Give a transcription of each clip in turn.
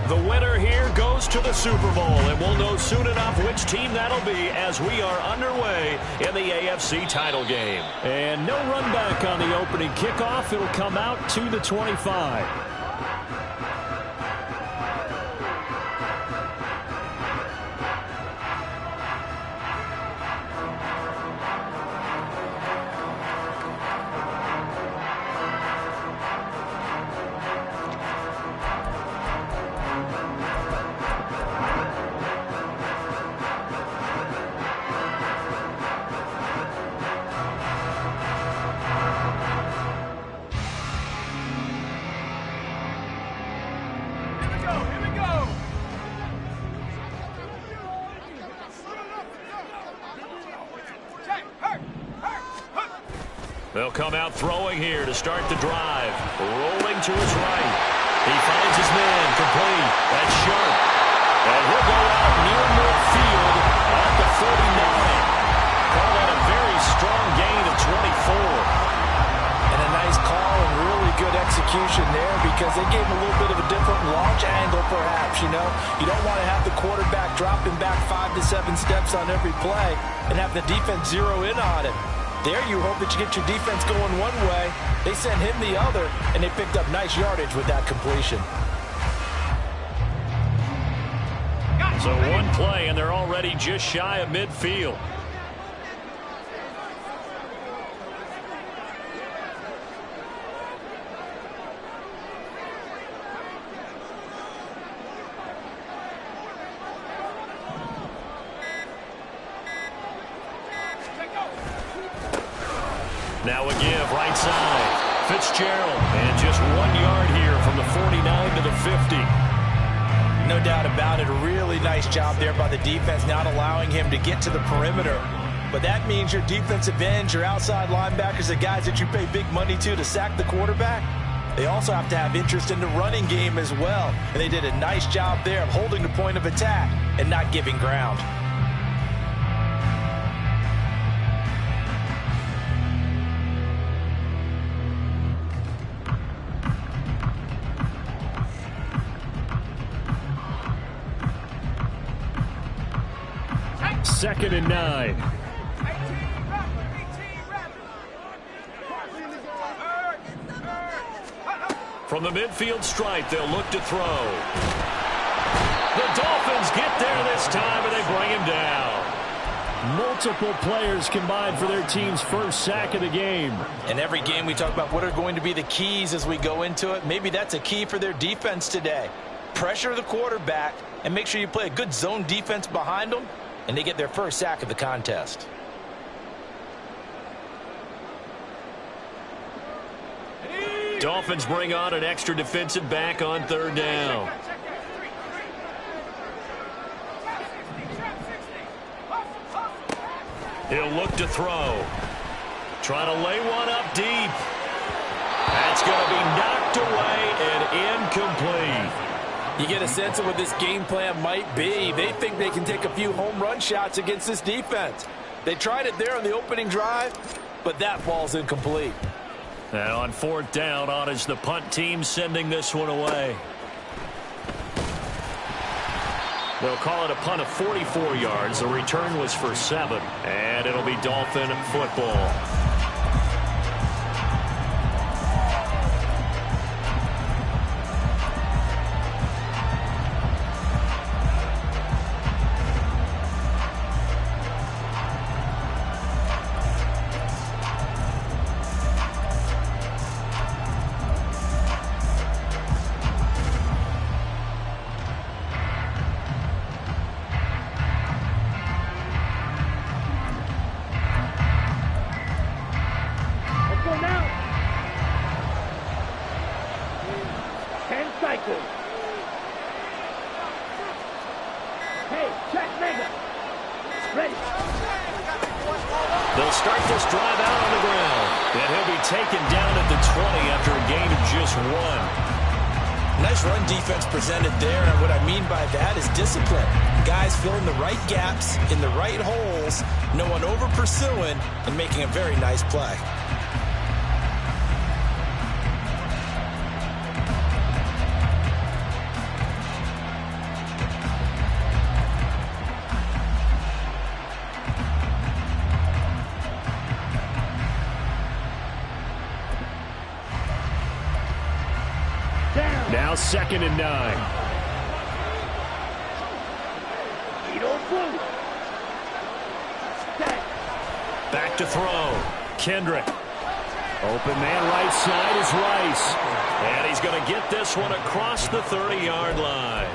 The winner here goes to the Super Bowl, and we'll know soon enough which team that'll be as we are underway in the AFC title game. And no run back on the opening kickoff. It'll come out to the 25. They'll come out throwing here to start the drive. Rolling to his right. He finds his man complete. That's Sharp. And he'll go out near midfield at the 49. Call that a very strong gain of 24. And a nice call and really good execution there because they gave him a little bit of a different launch angle perhaps, you know. You don't want to have the quarterback dropping back 5 to 7 steps on every play and have the defense zero in on it. There you hope that you get your defense going one way. They sent him the other, and they picked up nice yardage with that completion. So one play, and they're already just shy of midfield. Now a give right side. Fitzgerald, and just 1 yard here from the 49 to the 50. No doubt about it. A really nice job there by the defense, not allowing him to get to the perimeter. But that means your defensive ends, your outside linebackers, the guys that you pay big money to sack the quarterback, they also have to have interest in the running game as well. And they did a nice job there of holding the point of attack and not giving ground. Second and 9. From the midfield stripe, they'll look to throw. The Dolphins get there this time, and they bring him down. Multiple players combined for their team's first sack of the game. In every game, we talk about what are going to be the keys as we go into it. Maybe that's a key for their defense today. Pressure the quarterback and make sure you play a good zone defense behind them, and they get their first sack of the contest. Dolphins bring on an extra defensive back on third down. He'll look to throw. Trying to lay one up deep. That's going to be knocked away and incomplete. You get a sense of what this game plan might be. They think they can take a few home run shots against this defense. They tried it there on the opening drive, but that ball's incomplete. And on fourth down, on is the punt team sending this one away. They'll call it a punt of 44 yards. The return was for 7, and it'll be Dolphin football. They'll start this drive out on the ground. And he'll be taken down at the 20 after a gain of just 1. Nice run defense presented there, and what I mean by that is discipline. Guys filling the right gaps in the right holes, no one over pursuing, and making a very nice play. Now 2nd and 9. Back to throw. Kendrick. Open man right side is Rice. And he's going to get this one across the 30-yard line.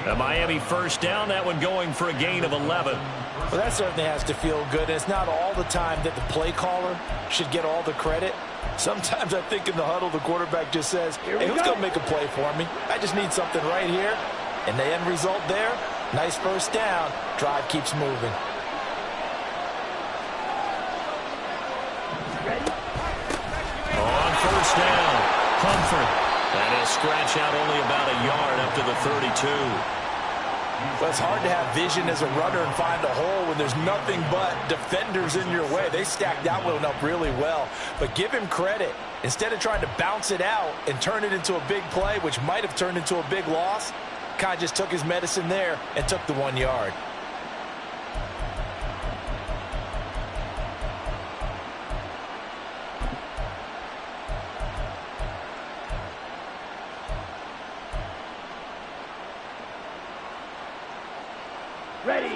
A Miami first down, that one going for a gain of 11. Well, that certainly has to feel good. It's not all the time that the play caller should get all the credit. Sometimes I think in the huddle, the quarterback just says, hey, who's going to make a play for me? I just need something right here. And the end result there, nice first down. Drive keeps moving. On first down, Humphrey. And he'll scratch out only about a yard up to the 32. Well, it's hard to have vision as a runner and find a hole when there's nothing but defenders in your way. They stacked that one up really well. But give him credit. Instead of trying to bounce it out and turn it into a big play, which might have turned into a big loss, Kai just took his medicine there and took the 1 yard.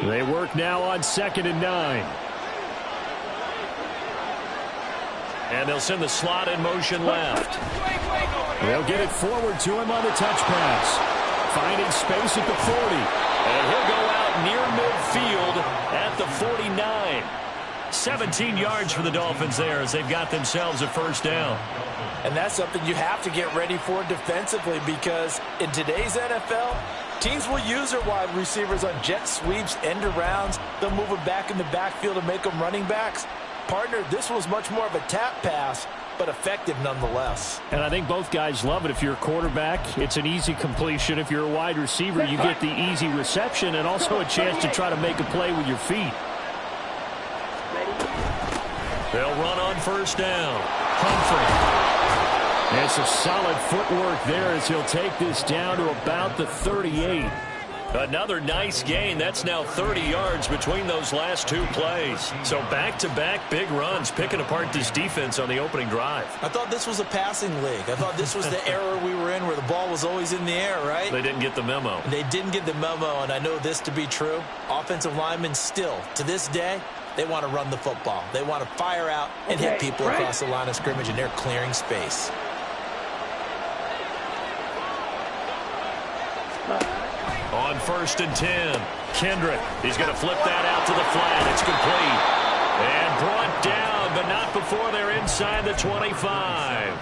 They work now on 2nd and 9. And they'll send the slot in motion left. They'll get it forward to him on the touch pass. Finding space at the 40. And he'll go out near midfield at the 49. 17 yards for the Dolphins there as they've got themselves a first down. And that's something you have to get ready for defensively, because in today's NFL, teams will use their wide receivers on jet sweeps, end arounds. They'll move them back in the backfield and make them running backs. Partner, this was much more of a tap pass, but effective nonetheless. And I think both guys love it. If you're a quarterback, it's an easy completion. If you're a wide receiver, you get the easy reception and also a chance to try to make a play with your feet. They'll run on first down. Humphrey. It's a solid footwork there as he'll take this down to about the 38. Another nice gain. That's now 30 yards between those last two plays. So back-to-back big runs, picking apart this defense on the opening drive. I thought this was a passing league. I thought this was the era we were in where the ball was always in the air, right? They didn't get the memo. They didn't get the memo, and I know this to be true. Offensive linemen still, to this day, they want to run the football. They want to fire out and hit people across the line of scrimmage, and they're clearing space. On 1st and 10, Kendrick. He's going to flip that out to the flat. It's complete. And brought down, but not before they're inside the 25.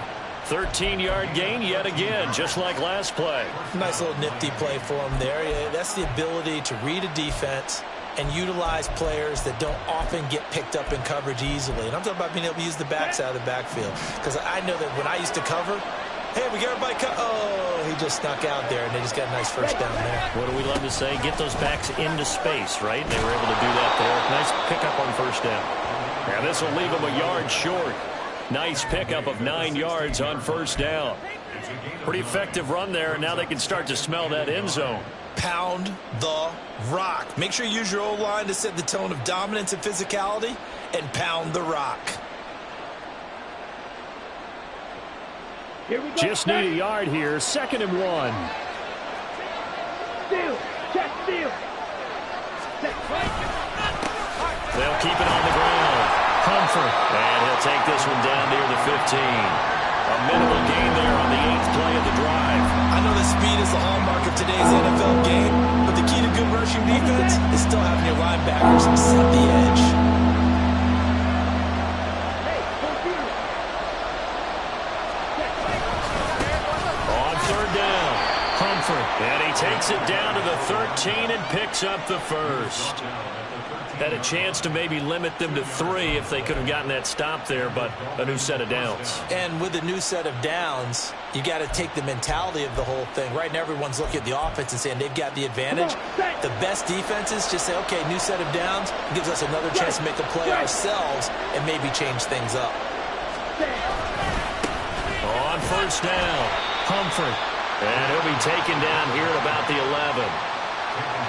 13-yard gain yet again, just like last play. Nice little nifty play for him there. Yeah, that's the ability to read a defense and utilize players that don't often get picked up in coverage easily. And I'm talking about being able to use the backside of the backfield. Because I know that when I used to cover, hey, we got everybody oh, he just snuck out there, and they just got a nice first down there. What do we love to say? Get those backs into space, right? They were able to do that there. Nice pickup on first down. Now this will leave them a yard short. Nice pickup of 9 yards on first down. Pretty effective run there, and now they can start to smell that end zone. Pound the rock. Make sure you use your O-line to set the tone of dominance and physicality, and pound the rock. Just need a yard here. 2nd and 1. Steal. Check steal. They'll keep it on the ground. Humphrey. And he'll take this one down near the 15. A minimal gain there on the 8th play of the drive. I know that speed is the hallmark of today's NFL game, but the key to good rushing defense is still having your linebackers set the edge. And he takes it down to the 13 and picks up the first. Had a chance to maybe limit them to 3 if they could have gotten that stop there, but a new set of downs. And with a new set of downs, you got to take the mentality of the whole thing. Right now, everyone's looking at the offense and saying they've got the advantage. The best defenses just say, okay, new set of downs gives us another chance to make a play ourselves and maybe change things up. On first down, Humphrey. And he'll be taken down here at about the 11.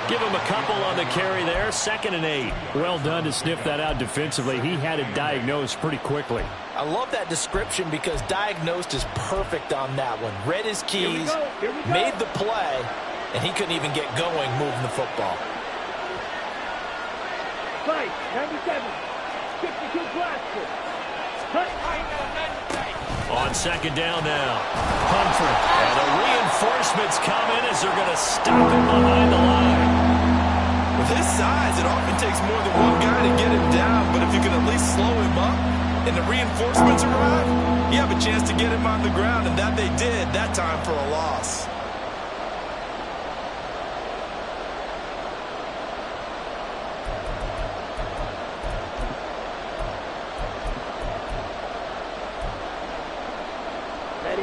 Give him a couple on the carry there. 2nd and 8. Well done to sniff that out defensively. He had it diagnosed pretty quickly. I love that description because diagnosed is perfect on that one. Read his keys, made the play, and he couldn't even get going moving the football. Fight, 97, 62 Glasgow. On 2nd down now. Humphrey. And the reinforcements come in as they're going to stop him behind the line. With his size, it often takes more than one guy to get him down, but if you can at least slow him up and the reinforcements arrive, you have a chance to get him on the ground, and that they did that time for a loss.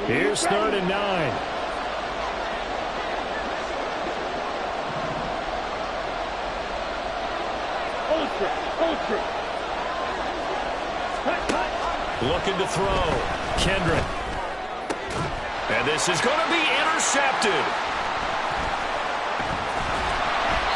Here's 3rd and 9. Looking to throw. Kendrick. And this is going to be intercepted.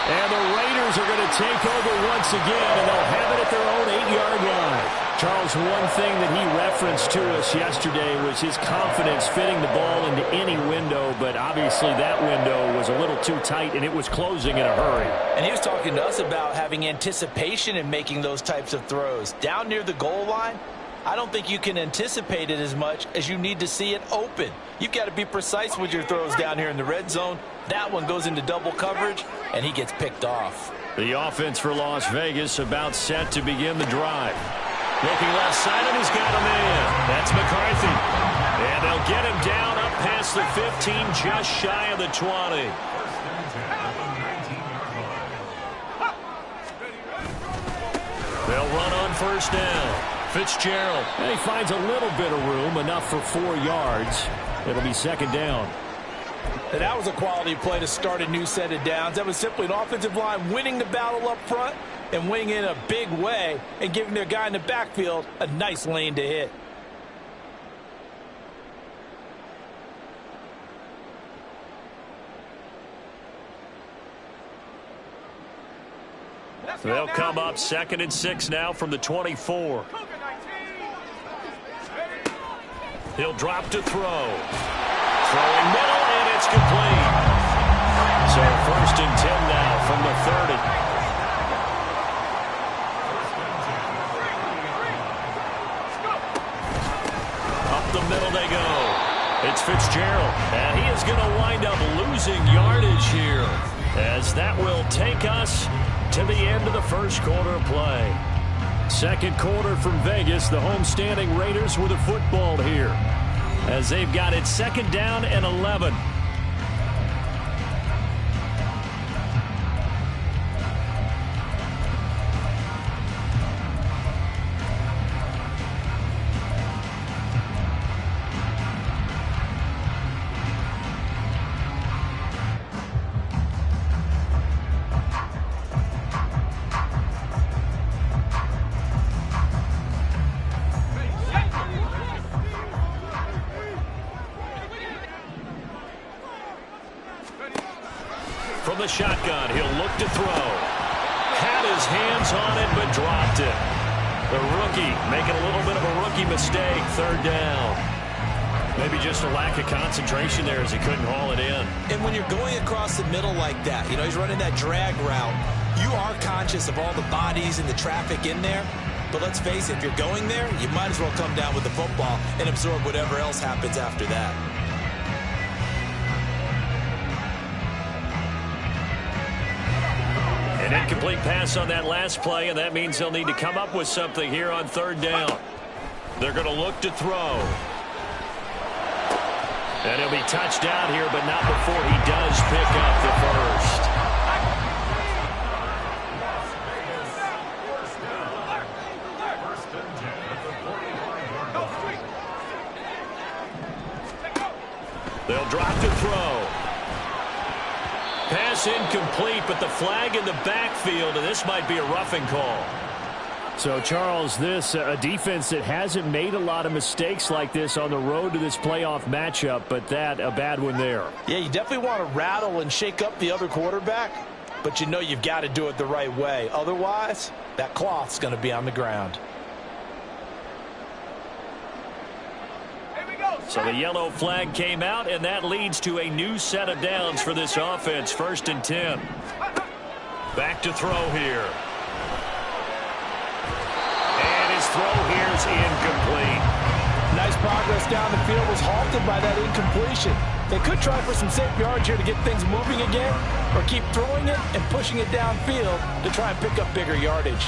And the Raiders are going to take over once again, and they'll have it at their own 8-yard line. Charles, one thing that he referenced to us yesterday was his confidence fitting the ball into any window, but obviously that window was a little too tight, and it was closing in a hurry. And he was talking to us about having anticipation in making those types of throws. Down near the goal line, I don't think you can anticipate it as much as you need to see it open. You've got to be precise with your throws down here in the red zone. That one goes into double coverage, and he gets picked off. The offense for Las Vegas about set to begin the drive. Looking left side, and he's got a man. That's McCarthy. And they'll get him down up past the 15, just shy of the 20. They'll run on 1st down. Fitzgerald. And he finds a little bit of room, enough for 4 yards. It'll be 2nd down. And that was a quality play to start a new set of downs. That was simply an offensive line winning the battle up front and winning in a big way and giving their guy in the backfield a nice lane to hit. They'll come up 2nd and 6 now from the 24. He'll drop to throw. Throwing middle, and it's complete. So 1st and 10 now from the 30. Up the middle they go. It's Fitzgerald, and he is going to wind up losing yardage here, as that will take us to the end of the 1st quarter of play. 2nd quarter from Vegas. The homestanding Raiders with a football here, as they've got it 2nd down and 11. From the shotgun, he'll look to throw. Had his hands on it, but dropped it. The rookie making a little bit of a rookie mistake. 3rd down. Maybe just a lack of concentration there as he couldn't haul it in. And when you're going across the middle like that, he's running that drag route, you are conscious of all the bodies and the traffic in there. But let's face it, if you're going there, you might as well come down with the football and absorb whatever else happens after that. An incomplete pass on that last play, and that means they'll need to come up with something here on 3rd down. They're going to look to throw. And he'll be touched down here, but not before he does pick up the 1st. They'll drop to throw. Pass incomplete, but the flag in the backfield, and this might be a roughing call. So, Charles, this a defense that hasn't made a lot of mistakes like this on the road to this playoff matchup, but that a bad one there. Yeah, you definitely want to rattle and shake up the other quarterback. but you know you've got to do it the right way. Otherwise, that cloth's going to be on the ground. So the yellow flag came out, and that leads to a new set of downs for this offense. 1st and 10. Back to throw here. And his throw here is incomplete. Nice progress down the field was halted by that incompletion. They could try for some safe yards here to get things moving again, or keep throwing it and pushing it downfield to try and pick up bigger yardage.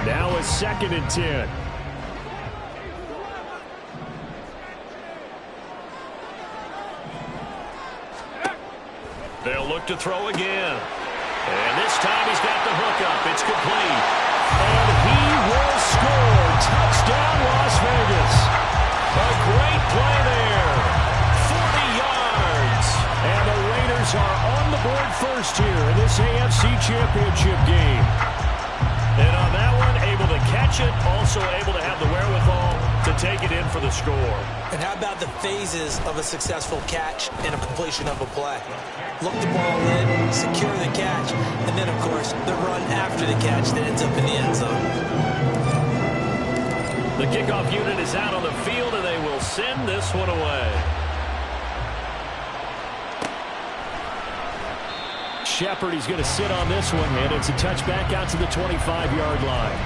Now a 2nd and 10. They'll look to throw again. And this time he's got the hook up. It's complete. And he will score. Touchdown, Las Vegas. A great play there. 40 yards. And the Raiders are on the board first here in this AFC Championship game. And on that one, able to catch it, also able to have the wherewithal to take it in for the score. And how about the phases of a successful catch and a completion of a play? Look the ball in, secure the catch, and then, of course, the run after the catch that ends up in the end zone. The kickoff unit is out on the field, and they will send this one away. Shepard, he's going to sit on this one, and it's a touchback out to the 25-yard line.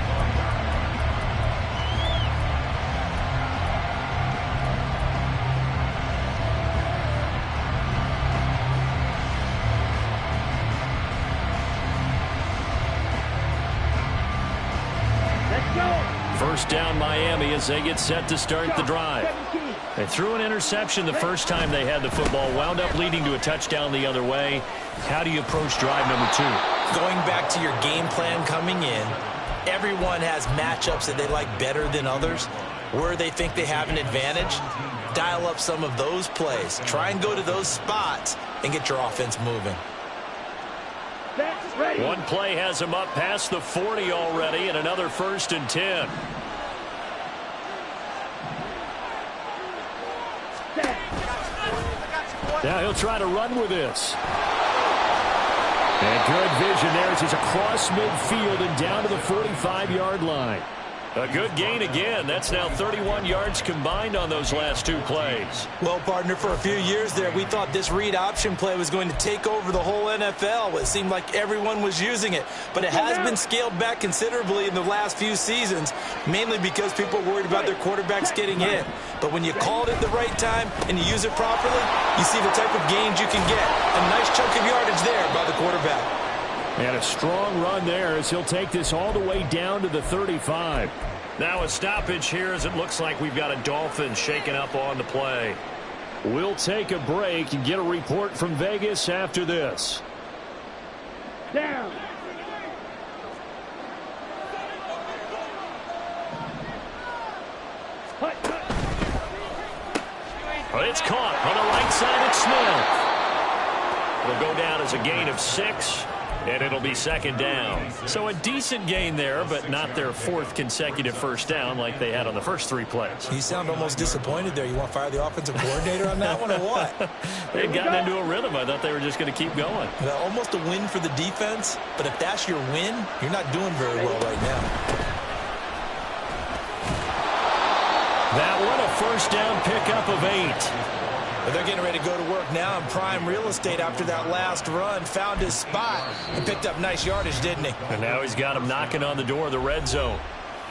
First down Miami as they get set to start the drive. They threw an interception the first time they had the football, wound up leading to a touchdown the other way. How do you approach drive number 2? Going back to your game plan coming in, everyone has matchups that they like better than others. Where they think they have an advantage, dial up some of those plays. Try and go to those spots and get your offense moving. One play has him up past the 40 already, and another 1st and 10. Now he'll try to run with this. And good vision there as he's across midfield and down to the 45-yard line. A good gain again. That's now 31 yards combined on those last 2 plays. Well, partner, for a few years there, we thought this read option play was going to take over the whole NFL. It seemed like everyone was using it. But it has been scaled back considerably in the last few seasons, mainly because people are worried about their quarterbacks getting hit. But when you call it at the right time and you use it properly, you see the type of gains you can get. A nice chunk of yardage there by the quarterback. And a strong run there as he'll take this all the way down to the 35. Now a stoppage here as it looks like we've got a Dolphin shaking up on the play. We'll take a break and get a report from Vegas after this. Down. Well, it's caught on the right side of Smith. It'll go down as a gain of 6. And it'll be 2nd down. So a decent gain there, but not their 4th consecutive first down like they had on the first 3 plays. You sound almost disappointed there. You want to fire the offensive coordinator on that one or what? They'd gotten into a rhythm. I thought they were just going to keep going. Well, almost a win for the defense, but if that's your win, you're not doing very well right now. That one, a first down pickup of 8. But they're getting ready to go to work now in prime real estate after that last run. Found his spot and picked up nice yardage, didn't he? And now he's got him knocking on the door of the red zone.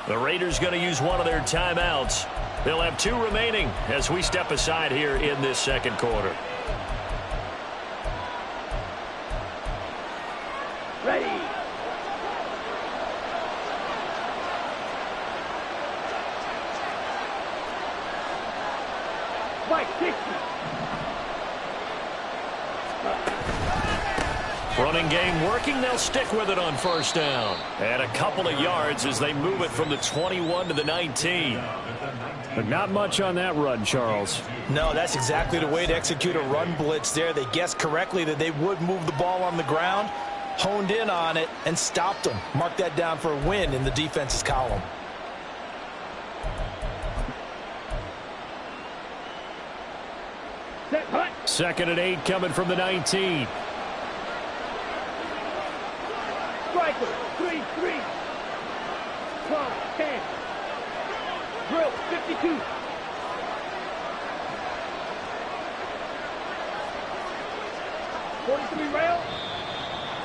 The Raiders going to use one of their timeouts. They'll have 2 remaining as we step aside here in this 2nd quarter. Ready. Mike, 60. Running game working. They'll stick with it on first down. And a couple of yards as they move it from the 21 to the 19. But not much on that run, Charles. No, that's exactly the way to execute a run blitz there. They guessed correctly that they would move the ball on the ground, honed in on it, and stopped them. Mark that down for a win in the defense's column. Set, hut. 2nd and 8 coming from the 19. Striker, 3-3. 12, 10. Drill, 52. Rail.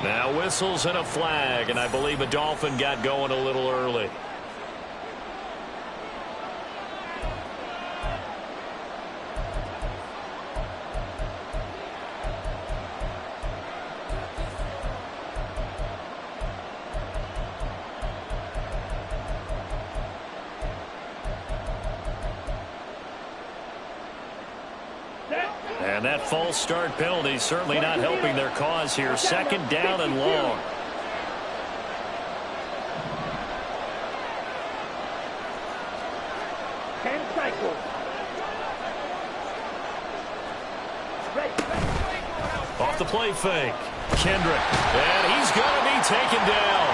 Now whistles and a flag, and I believe a Dolphin got going a little early. And that false start penalty certainly not helping their cause here. 2nd down and long. Off the play fake. Kendrick. And he's going to be taken down.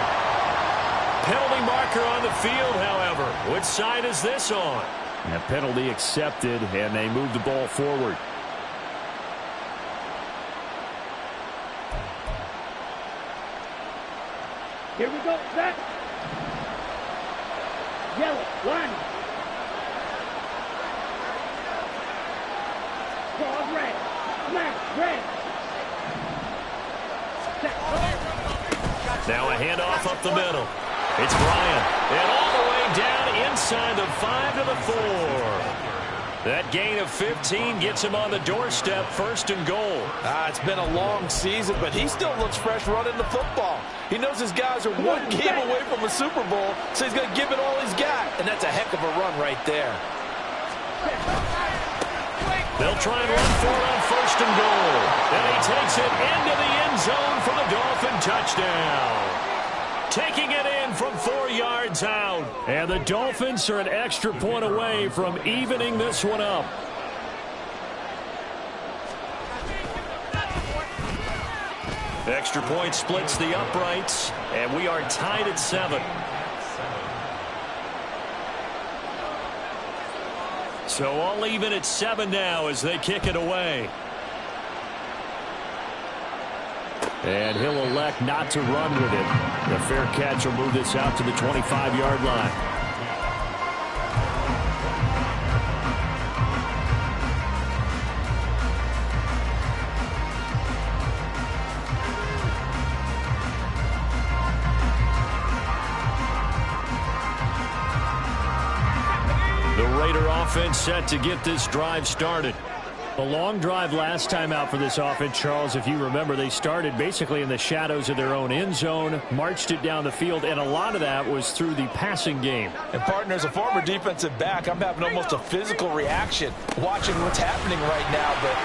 Penalty marker on the field, however. Which side is this on? A penalty accepted, and they move the ball forward. Here we go, set. Yellow, line. Cross red. Smash, red. Now a handoff up the middle. It's Bryant. And all the way down inside the 5 to the 4. That gain of 15 gets him on the doorstep, 1st and goal. It's been a long season, but he still looks fresh running the football. He knows his guys are one game away from a Super Bowl, so he's going to give it all he's got. And that's a heck of a run right there. They'll try and run for it on 1st and goal. And he takes it into the end zone for the Dolphin touchdown. Taking it in from 4 yards out. And the Dolphins are an extra point away from evening this one up. Extra point splits the uprights, and we are tied at 7. So all even at 7 now as they kick it away. And he'll elect not to run with it. The fair catch will move this out to the 25-yard line. The Raider offense set to get this drive started. A long drive last time out for this offense, Charles. If you remember, they started basically in the shadows of their own end zone, marched it down the field, and a lot of that was through the passing game. And, partner, as a former defensive back, I'm having almost a physical reaction watching what's happening right now. But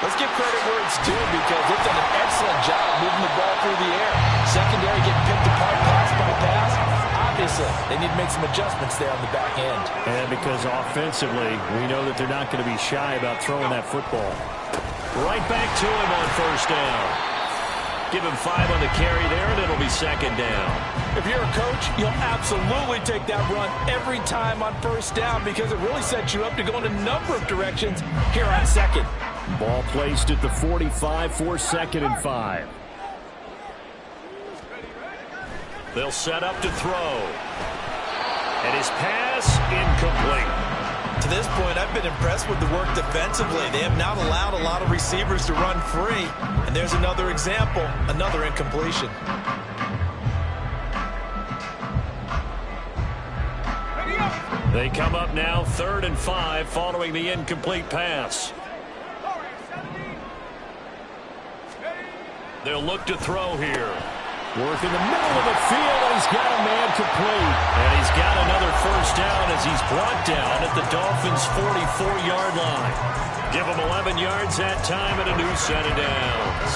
let's give credit where it's due because they've done an excellent job moving the ball through the air. Secondary getting picked apart pass by pass. Obviously, they need to make some adjustments there on the back end. And because offensively, we know that they're not going to be shy about throwing that football. Right back to him on 1st down. Give him 5 on the carry there, and it'll be 2nd down. If you're a coach, you'll absolutely take that run every time on 1st down because it really sets you up to go in a number of directions here on 2nd. Ball placed at the 45 for 2nd and 5. They'll set up to throw. And his pass incomplete. To this point, I've been impressed with the work defensively. They have not allowed a lot of receivers to run free. And there's another example, another incompletion. They come up now 3rd and 5 following the incomplete pass. They'll look to throw here. Work in the middle of the field, and he's got a man complete. And he's got another 1st down as he's brought down at the Dolphins' 44-yard line. Give him 11 yards that time and a new set of downs.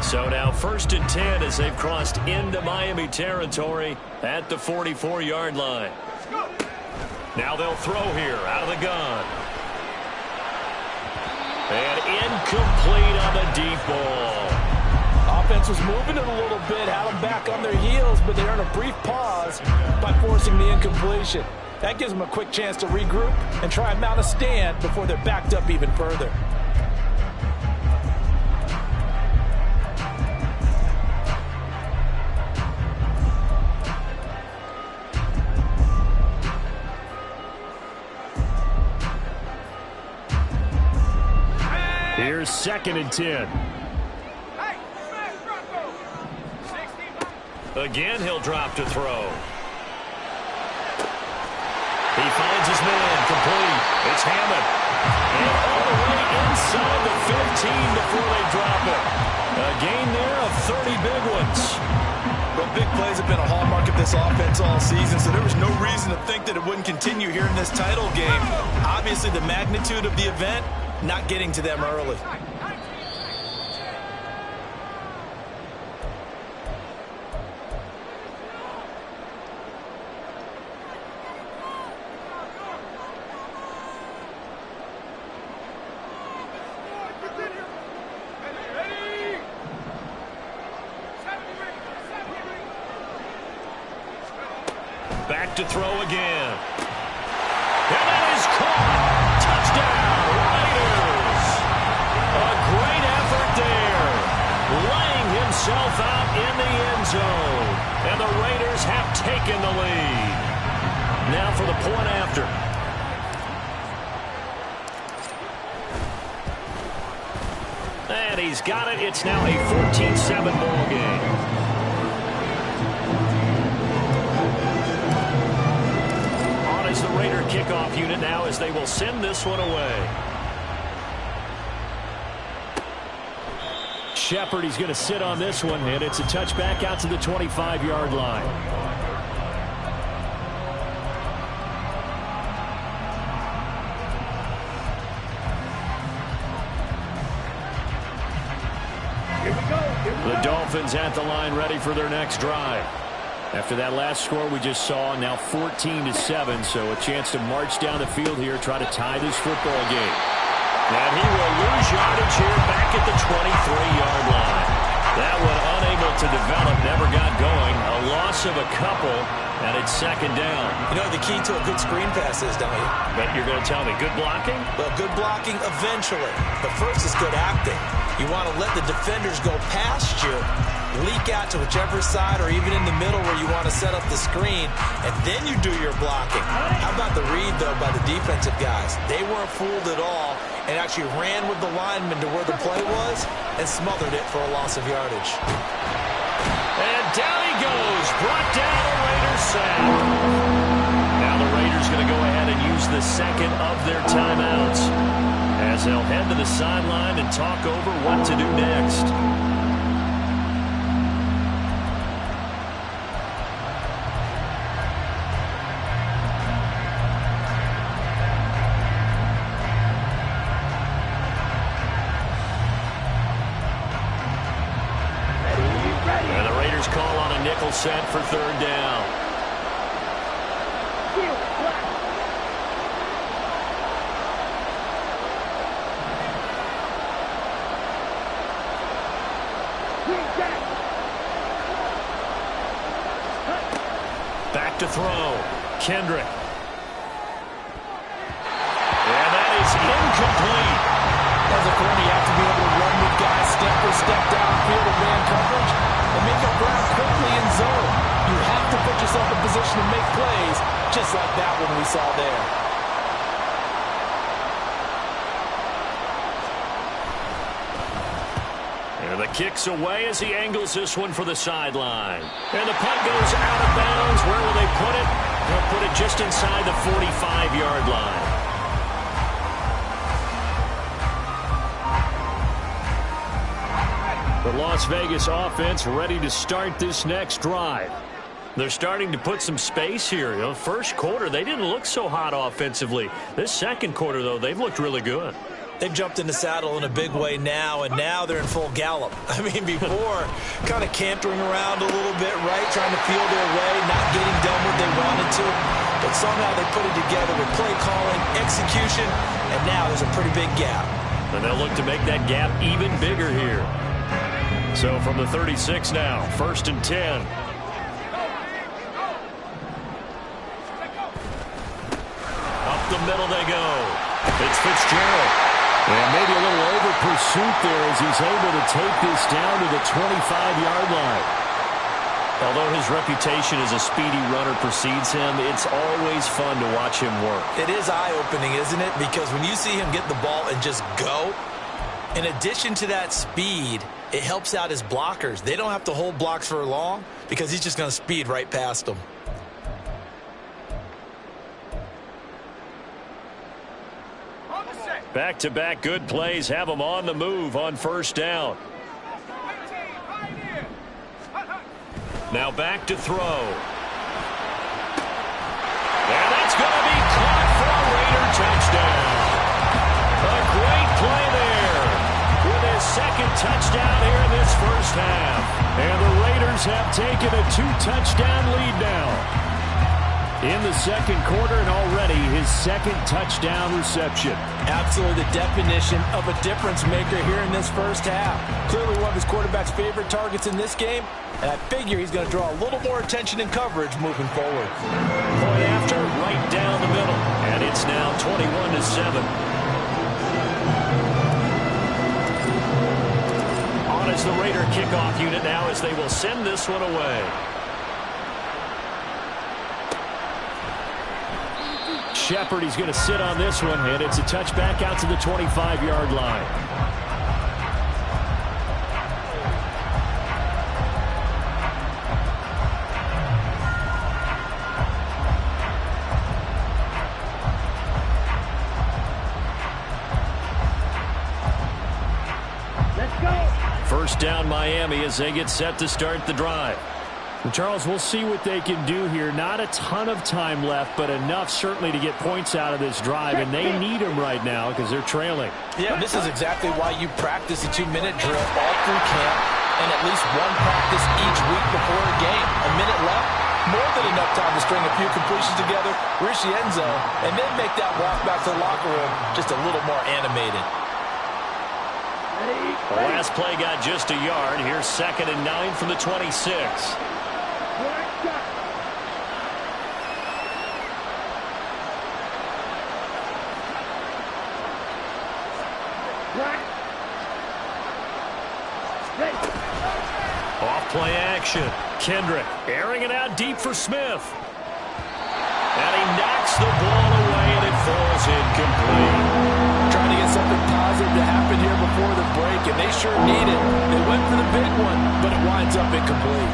So now 1st and 10 as they've crossed into Miami territory at the 44-yard line. Now they'll throw here out of the gun. And incomplete on the deep ball. offense was moving it a little bit, had them back on their heels, but they earned a brief pause by forcing the incompletion. That gives them a quick chance to regroup and try and mount a stand before they're backed up even further. Here's 2nd and 10. Again, he'll drop to throw. He finds his man, complete. It's Hammond. And all the way inside the 15 before they drop it. A gain there of 30 big ones. Well, big plays have been a hallmark of this offense all season, so there was no reason to think that it wouldn't continue here in this title game. Obviously, the magnitude of the event not getting to them early. Back to throw again. And that is caught. Touchdown, Raiders. A great effort there. Laying himself out in the end zone. And the Raiders have taken the lead. Now for the point after. And he's got it. It's now a 14-7 ball game. Is the Raider kickoff unit now as they will send this one away. Shepard, he's going to sit on this one, and it's a touchback out to the 25-yard line. Here we go. The Dolphins at the line ready for their next drive. After that last score we just saw, now 14-7, so a chance to march down the field here, try to tie this football game. And he will lose yardage here back at the 23-yard line. That one unable to develop, never got going. A loss of a couple, and it's 2nd down. You know the key to a good screen pass is, don't you? But you're going to tell me, good blocking? Well, good blocking eventually. But first is good acting. You want to let the defenders go past you, leak out to whichever side or even in the middle where you want to set up the screen, and then you do your blocking. How about the read, though, by the defensive guys? They weren't fooled at all and actually ran with the lineman to where the play was and smothered it for a loss of yardage. And down he goes, brought down a Raiders sack. Now the Raiders going to go ahead and use the second of their timeouts as they'll head to the sideline and talk over what to do next. And the Raiders call on a nickel set for 3rd down. Back to throw. Kendrick. And that is incomplete. As a corner, you have to be able to run with guys step for step downfield and man coverage and make up ground quickly in zone. You have to put yourself in position to make plays, just like that one we saw there. And the kick's away as he angles this one for the sideline. And the punt goes out of bounds. Where will they put it? They'll put it just inside the 45-yard line. The Las Vegas offense ready to start this next drive. They're starting to put some space here. You know, first quarter, they didn't look so hot offensively. This second quarter, though, they've looked really good. They've jumped in the saddle in a big way now, and now they're in full gallop. I mean, before, kind of cantering around a little bit, right, trying to feel their way, not getting done what they wanted to. But somehow they put it together with play calling, execution, and now there's a pretty big gap. And they'll look to make that gap even bigger here. So from the 36 now, 1st and 10. Up the middle they go. It's Fitzgerald. And maybe a little over pursuit there as he's able to take this down to the 25-yard line. Although his reputation as a speedy runner precedes him, it's always fun to watch him work. It is eye-opening, isn't it? Because when you see him get the ball and just go, in addition to that speed, it helps out his blockers. They don't have to hold blocks for long because he's just going to speed right past them. Back-to-back good plays have him on the move on 1st down. Now back to throw. And that's going to be caught for a Raider touchdown. A great play there with his 2nd touchdown here in this 1st half. And the Raiders have taken a 2-touchdown lead now in the 2nd quarter, and already his 2nd touchdown reception. Absolutely the definition of a difference maker here in this 1st half. Clearly one of his quarterback's favorite targets in this game, and I figure he's going to draw a little more attention and coverage moving forward. Point after, right down the middle, and it's now 21-7. On is the Raider kickoff unit now as they will send this one away. Shepard, he's going to sit on this one, and it's a touchback out to the 25-yard line. Let's go. 1st down Miami as they get set to start the drive. And Charles, we'll see what they can do here. Not a ton of time left, but enough certainly to get points out of this drive, and they need them right now because they're trailing. Yeah, this is exactly why you practice a 2-minute drill all through camp and at least one practice each week before a game. A minute left, more than enough time to string a few completions together, reach the end zone, and then make that walk back to the locker room just a little more animated. The last play got just a yard. Here's 2nd and 9 from the 26. Off play action. Kendrick airing it out deep for Smith. And he knocks the ball away and it falls incomplete. Trying to get something positive to happen here before the break, and they sure need it. They went for the big one, but it winds up incomplete.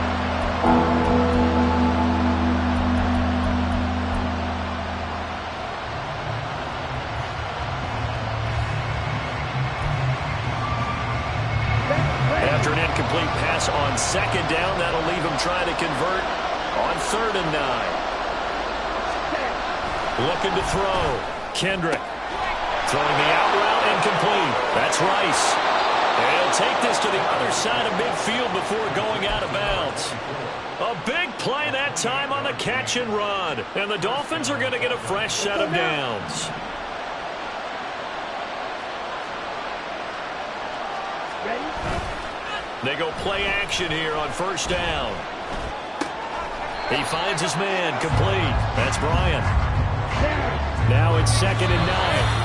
After an incomplete pass on 2nd down, that'll leave him trying to convert on 3rd and 9. Looking to throw. Kendrick throwing the out route, incomplete. That's Rice. And he'll take this to the other side of midfield before going out of bounds. A big play that time on the catch and run. And the Dolphins are going to get a fresh set of downs. They go play action here on 1st down. He finds his man, complete. That's Bryant. Now it's 2nd and 9.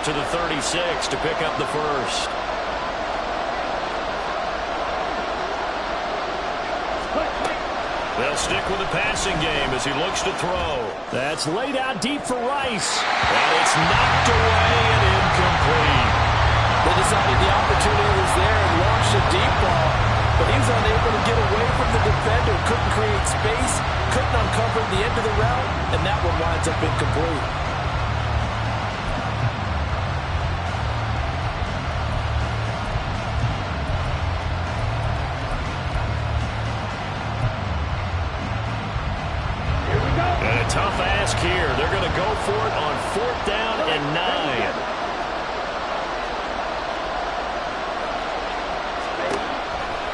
To the 36 to pick up the 1st. They'll stick with the passing game as he looks to throw. That's laid out deep for Rice. And it's knocked away and incomplete. They decided the opportunity was there and launched a deep ball, but he was unable to get away from the defender, couldn't create space, couldn't uncover the end of the route, and that one winds up incomplete. Tough ask here. They're going to go for it on 4th down and 9.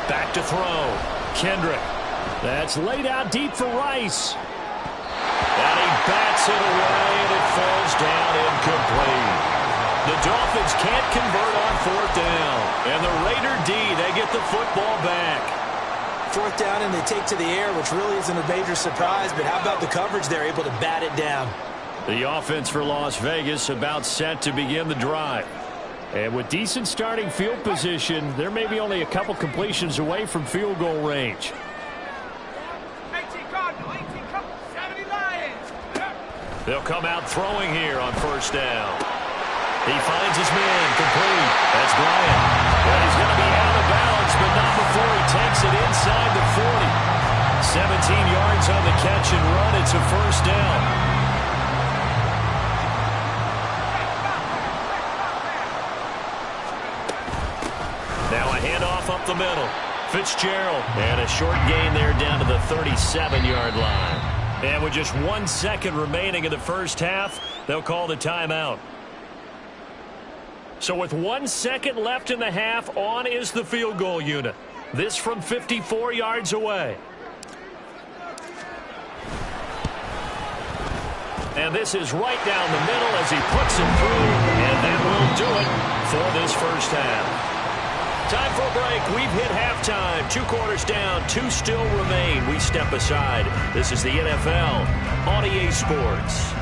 Back to throw. Kendrick. That's laid out deep for Rice. And he bats it away, and it falls down incomplete. The Dolphins can't convert on 4th down. And the Raider D, they get the football back. 4th down, and they take to the air, which really isn't a major surprise. But how about the coverage? They're able to bat it down. The offense for Las Vegas about set to begin the drive. And with decent starting field position, they're maybe only a couple completions away from field goal range. They'll come out throwing here on 1st down. He finds his man complete. That's Bryant. And he's going to be out of bounds, but not before he takes it inside the 40. 17 yards on the catch and run. It's a 1st down. Now a handoff up the middle. Fitzgerald. And a short gain there down to the 37-yard line. And with just 1 second remaining in the first half, they'll call the timeout. So with 1 second left in the half, on is the field goal unit. This from 54 yards away. And this is right down the middle as he puts it through. And that will do it for this first half. Time for a break. We've hit halftime. 2 quarters down. 2 still remain. We step aside. This is the NFL on EA Sports.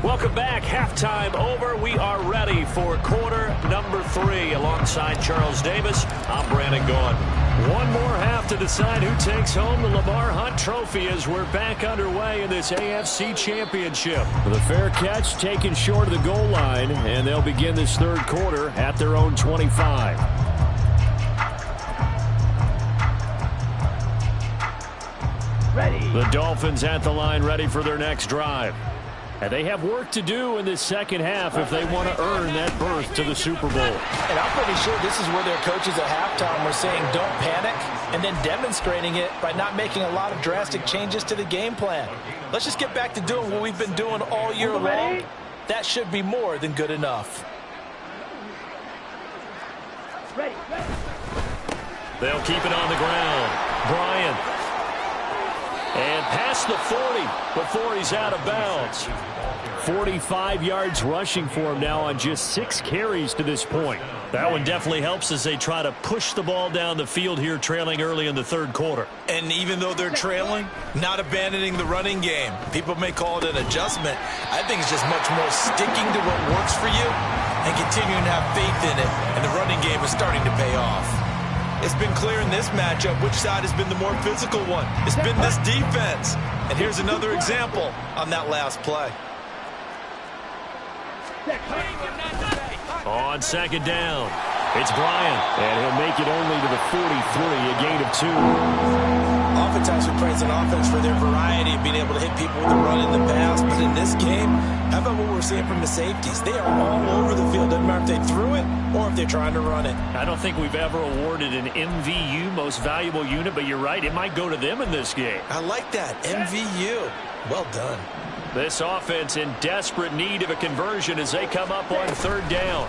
Welcome back. Halftime over. We are ready for quarter number 3. Alongside Charles Davis, I'm Brandon Gaudin. One more half to decide who takes home the Lamar Hunt Trophy as we're back underway in this AFC Championship. The fair catch taken short of the goal line, and they'll begin this third quarter at their own 25. Ready. The Dolphins at the line, ready for their next drive. And they have work to do in this second half if they want to earn that berth to the Super Bowl. And I'm pretty sure this is where their coaches at halftime were saying don't panic, and then demonstrating it by not making a lot of drastic changes to the game plan. Let's just get back to doing what we've been doing all year long. That should be more than good enough. Ready. They'll keep it on the ground. Bryant. And past the 40 before he's out of bounds. 45 yards rushing for him now on just 6 carries to this point. That one definitely helps as they try to push the ball down the field here, trailing early in the third quarter. And even though they're trailing, not abandoning the running game. People may call it an adjustment. I think it's just much more sticking to what works for you and continuing to have faith in it. And the running game is starting to pay off. It's been clear in this matchup which side has been the more physical one. It's been this defense. And here's another example on that last play. On second down, it's Bryant. And he'll make it only to the 43, a gain of 2. Oftentimes we praise an offense for their variety of being able to hit people with the run in the pass. But in this game, how about what we're seeing from the safeties? They are all over the field. Doesn't matter if they threw it or if they're trying to run it. I don't think we've ever awarded an MVU, most valuable unit, but you're right, it might go to them in this game. I like that. MVU. Well done. This offense in desperate need of a conversion as they come up on third down.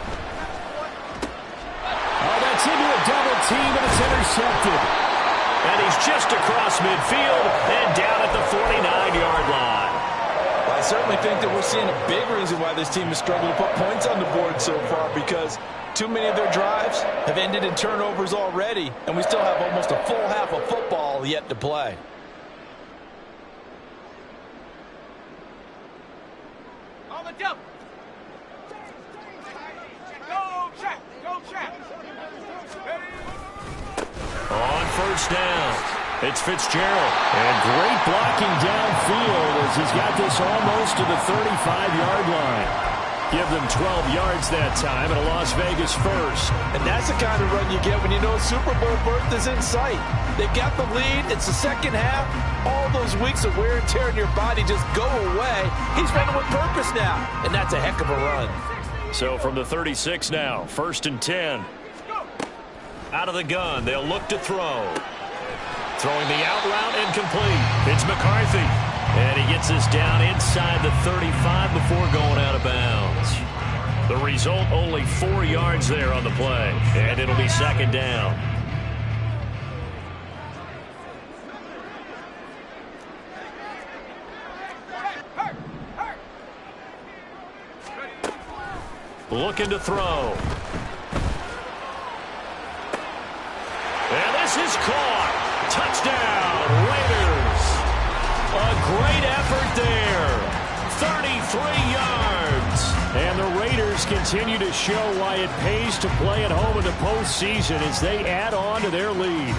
Oh, that's into a double team, and it's intercepted. And he's just across midfield and down at the 49-yard line. Well, I certainly think that we're seeing a big reason why this team has struggled to put points on the board so far, because too many of their drives have ended in turnovers already, and we still have almost a full half of football yet to play. On the double. Go, check. Go, check. On first down, it's Fitzgerald. And great blocking downfield as he's got this almost to the 35-yard line. Give them 12 yards that time, and a Las Vegas first. And that's the kind of run you get when you know Super Bowl berth is in sight. They've got the lead. It's the second half. All those weeks of wear and tear in your body just go away. He's running with purpose now, and that's a heck of a run. So from the 36 now, 1st and 10. Out of the gun, they'll look to throw. Throwing the out route incomplete. It's McCarthy. And he gets this down inside the 35 before going out of bounds. The result, only 4 yards there on the play. And it'll be second down. Looking to throw. And this is caught. Touchdown, Raiders. A great effort there. 33 yards. And the Raiders continue to show why it pays to play at home in the postseason as they add on to their lead.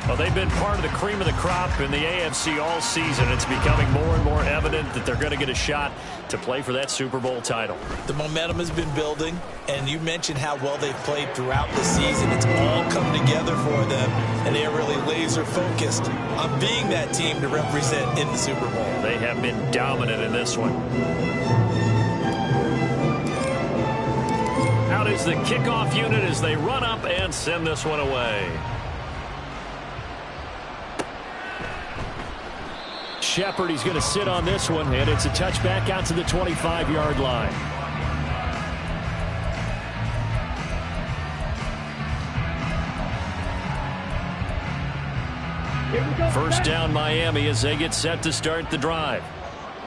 Well, they've been part of the cream of the crop in the AFC all season. It's becoming more and more evident that they're going to get a shot to play for that Super Bowl title. The momentum has been building, and you mentioned how well they've played throughout the season. It's all come together for them, and they are really laser focused on being that team to represent in the Super Bowl. They have been dominant in this one. Out is the kickoff unit as they run up and send this one away. Shepard, he's going to sit on this one, and it's a touchback out to the 25-yard line. First down Miami as they get set to start the drive.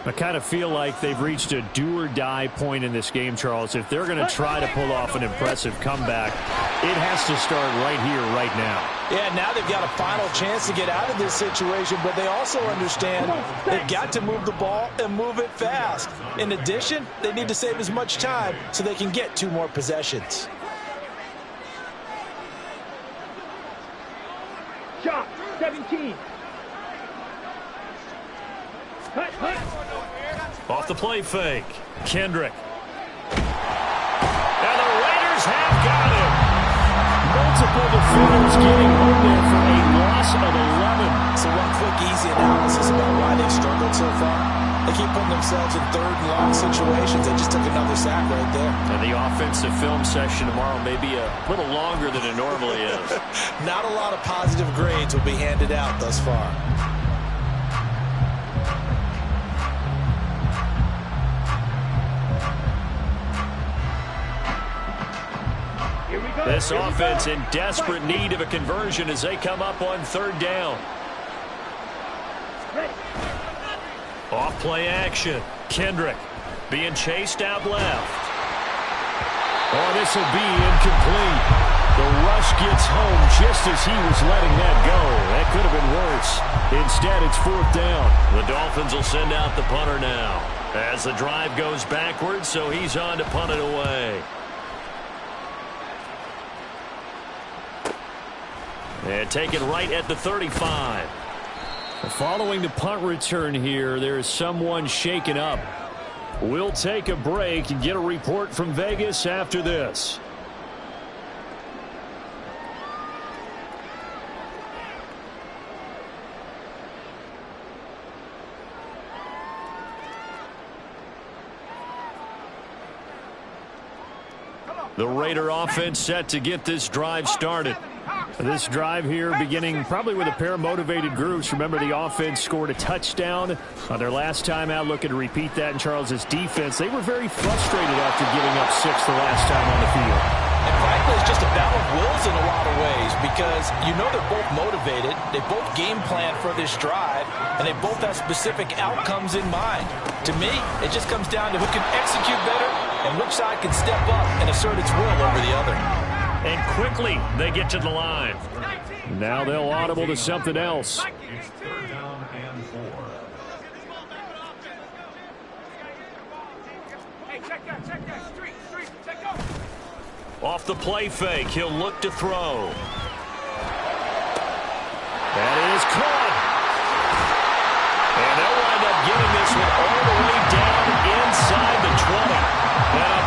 I kind of feel like they've reached a do-or-die point in this game, Charles. If they're going to try to pull off an impressive comeback, it has to start right here, right now. Yeah, now they've got a final chance to get out of this situation, but they also understand they've got to move the ball and move it fast. In addition, they need to save as much time so they can get 2 more possessions. Shot, 17. Off the play fake. Kendrick. And the Raiders have got him. Multiple defenders getting home there for a loss of 11. So one quick, easy analysis about why they've struggled so far. They keep putting themselves in 3rd and long situations. They just took another sack right there. And the offensive film session tomorrow may be a little longer than it normally is. Not a lot of positive grades will be handed out thus far. This offense in desperate need of a conversion as they come up on 3rd down. Off play action. Kendrick being chased out left. Oh, this will be incomplete. The rush gets home just as he was letting that go. That could have been worse. Instead, it's 4th down. The Dolphins will send out the punter now as the drive goes backwards, so he's on to punt it away. And taken right at the 35. Following the punt return here, there is someone shaken up. We'll take a break and get a report from Vegas after this. The Raider offense set to get this drive started. This drive here beginning probably with a pair of motivated groups. Remember, the offense scored a touchdown on their last time out. Looking to repeat that in Charles's defense. They were very frustrated after giving up 6 the last time on the field. And frankly, it's just a battle of wills in a lot of ways because you know they're both motivated. They both game plan for this drive, and they both have specific outcomes in mind. To me, it just comes down to who can execute better and which side can step up and assert its will over the other. And quickly, they get to the line. Now they'll audible to something else. Off the play fake, he'll look to throw. That is caught. And they'll wind up getting this one all the way down inside the 20. And a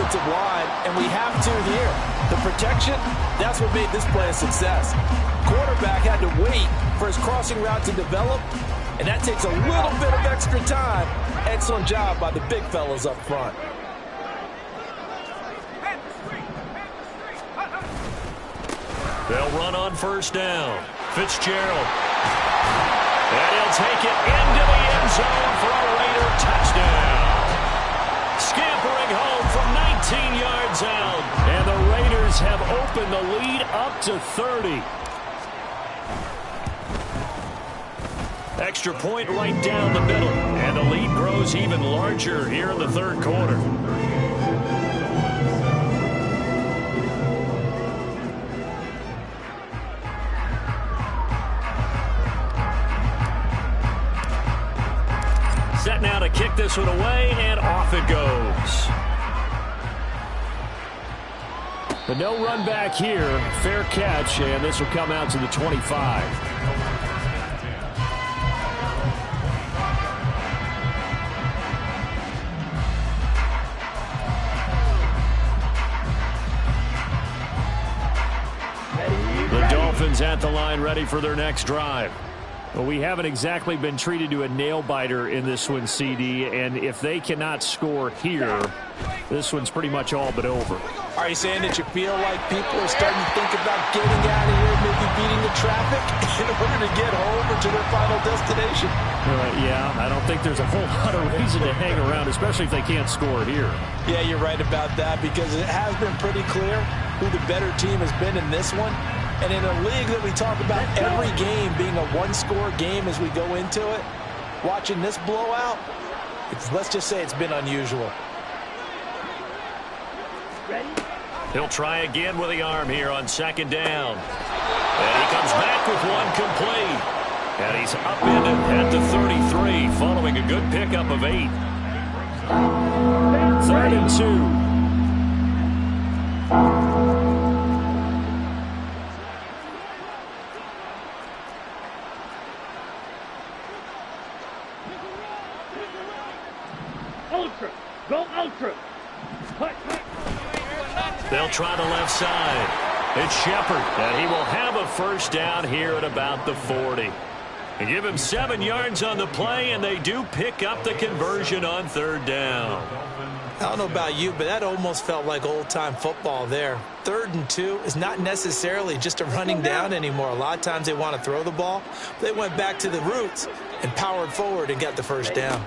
offensive line, and we have to here. The protection, that's what made this play a success. Quarterback had to wait for his crossing route to develop, and that takes a little bit of extra time. Excellent job by the big fellas up front. They'll run on first down. Fitzgerald. And he'll take it into the end zone for a Raider touchdown. Scampering home from 19 yards out. And the Raiders have opened the lead up to 30. Extra point right down the middle. And the lead grows even larger here in the third quarter. Set now to kick this one away, and off it goes. But no run back here. Fair catch, and this will come out to the 25. The Dolphins at the line, ready for their next drive. Well, we haven't exactly been treated to a nail-biter in this one, CD, and if they cannot score here, this one's pretty much all but over. Are you saying that you feel like people are starting to think about getting out of here, maybe beating the traffic in order to get home or to their final destination? Yeah, I don't think there's a whole lot of reason to hang around, especially if they can't score here. Yeah, you're right about that, because it has been pretty clear who the better team has been in this one. And in a league that we talk about every game being a one-score game as we go into it, watching this blowout, let's just say it's been unusual. He'll try again with the arm here on second down. And he comes back with one complete. And he's upended at the 33, following a good pickup of 8. 3rd and 2. Ultra. Go ultra. They'll try the left side. It's Shepard, and he will have a first down here at about the 40. They give him 7 yards on the play, and they do pick up the conversion on 3rd down. I don't know about you, but that almost felt like old-time football there. 3rd and 2 is not necessarily just a running down anymore. A lot of times they want to throw the ball. They went back to the roots and powered forward and got the first down.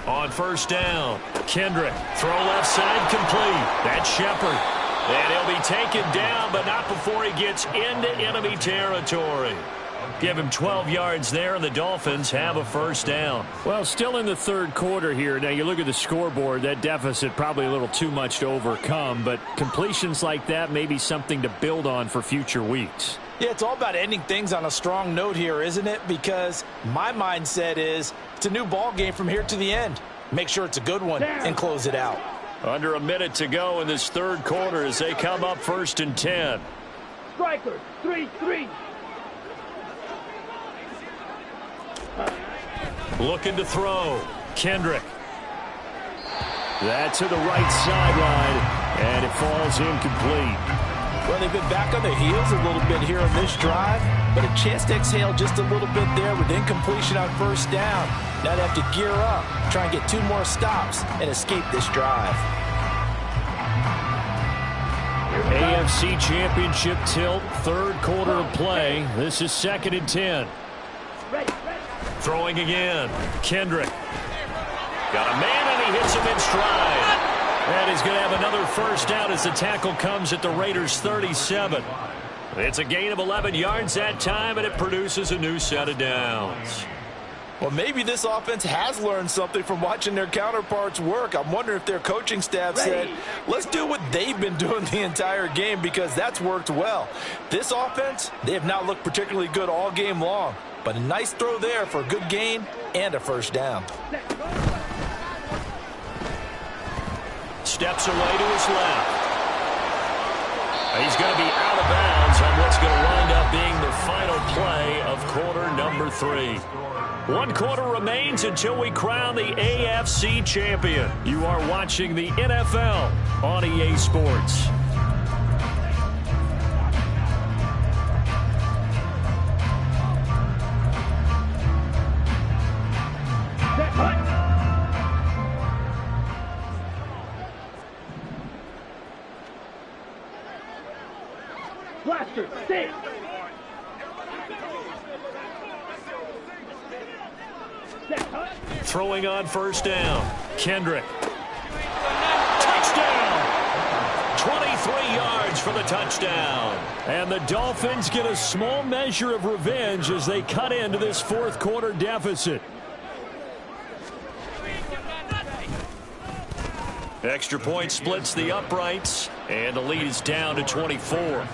On first down, Kendrick, throw left side complete. That's Shepard. And he'll be taken down, but not before he gets into enemy territory. Give him 12 yards there, and the Dolphins have a first down. Well, still in the third quarter here. Now, you look at the scoreboard, that deficit probably a little too much to overcome, but completions like that may be something to build on for future weeks. Yeah, it's all about ending things on a strong note here, isn't it? Because my mindset is it's a new ball game from here to the end. Make sure it's a good one and close it out. Under a minute to go in this third quarter as they come up 1st and 10. Strikers, 3-3. Looking to throw. Kendrick. That to the right sideline, and it falls incomplete. Well, they've been back on their heels a little bit here on this drive, but a chance to exhale just a little bit there with incompletion on first down. Now they have to gear up, try and get 2 more stops, and escape this drive. AFC Championship tilt, third quarter of play. This is 2nd and 10. Throwing again. Kendrick. Got a man, and he hits him in stride. And he's going to have another first down as the tackle comes at the Raiders' 37. It's a gain of 11 yards that time, and it produces a new set of downs. Well, maybe this offense has learned something from watching their counterparts work. I'm wondering if their coaching staff said, let's do what they've been doing the entire game, because that's worked well. This offense, they have not looked particularly good all game long, but a nice throw there for a good gain and a first down. Steps away to his left. He's going to be out of bounds on what's going to wind up being the final play of quarter number 3. 1 quarter remains until we crown the AFC champion. You are watching the NFL on EA Sports. Blaster, stay. Throwing on first down. Kendrick. Touchdown! 23 yards for the touchdown. And the Dolphins get a small measure of revenge as they cut into this 4th quarter deficit. Extra point splits the uprights, and the lead is down to 24.